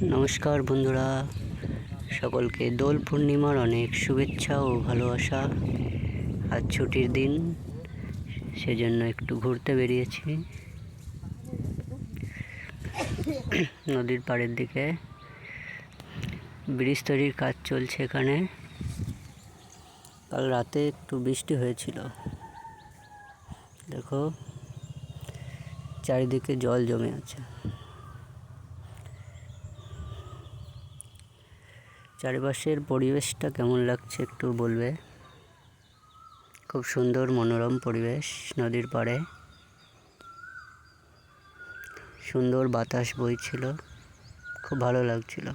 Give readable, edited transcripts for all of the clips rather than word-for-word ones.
নমস্কার বন্ধুরা, সকলকে দোল পূর্ণিমার অনেক শুভেচ্ছা ও ভালোবাসা। আজ ছুটির দিন, সেজন্য একটু ঘুরতে বেরিয়েছি নদীর পাড়ের দিকে। ব্রিজ তৈরির কাজ চলছে এখানে। কাল রাতে একটু বৃষ্টি হয়েছিল, দেখো চারিদিকে জল জমে আছে। চারিপাশের পরিবেশটা কেমন লাগছে একটু বলবে। খুব সুন্দর মনোরম পরিবেশ, নদীর পাড়ে সুন্দর বাতাস বইছিল, খুব ভালো লাগছিল।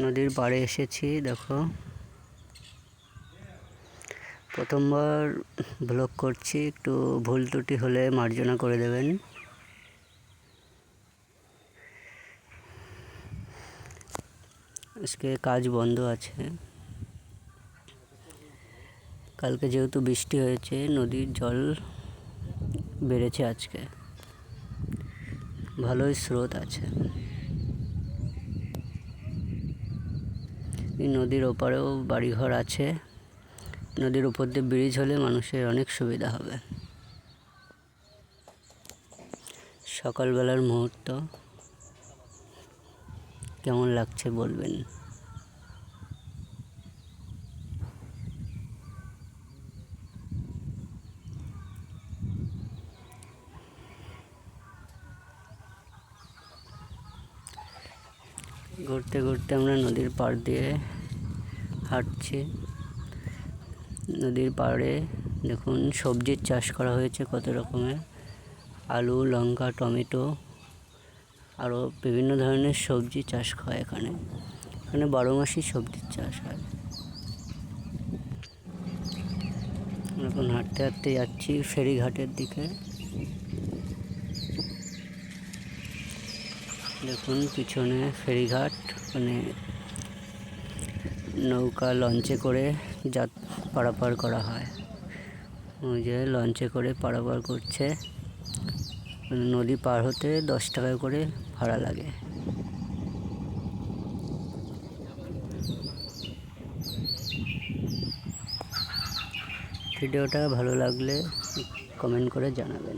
নদীর পাড়ে এসেছি, দেখো প্রথমবার ব্লগ করছি, একটু ভুল ত্রুটি হলে মার্জনা করে দেবেন। আজকে কাজ বন্ধ আছে, কালকে যেহেতু বৃষ্টি হয়েছে নদীর জল বেড়েছে, আজকে ভালোই স্রোত আছে। এই নদীর ওপারেও বাড়িঘর আছে। নদীর উপর দিয়ে ব্রিজ হলে মানুষের অনেক সুবিধা হবে। সকালবেলার মুহূর্ত কেমন লাগছে বলবেন। ঘুরতে ঘুরতে আমরা নদীর পাড় দিয়ে হাঁটছি। নদীর পাড়ে দেখুন সবজির চাষ করা হয়েছে কত রকমের, আলু, লঙ্কা, টমেটো, আরও বিভিন্ন ধরনের সবজি চাষ হয় এখানে। এখানে 12 মাসই সবজির চাষ হয়। এখন হাঁটতে হাঁটতে যাচ্ছি ফেরিঘাটের দিকে। দেখুন পিছনে ফেরিঘাট, মানে নৌকা লঞ্চে করে পারাপার করা হয়। ওই যে লঞ্চে করে পারাপার করছে। নদী পার হতে 10 টাকা করে ভাড়া লাগে। ভিডিওটা ভালো লাগলে কমেন্ট করে জানাবেন।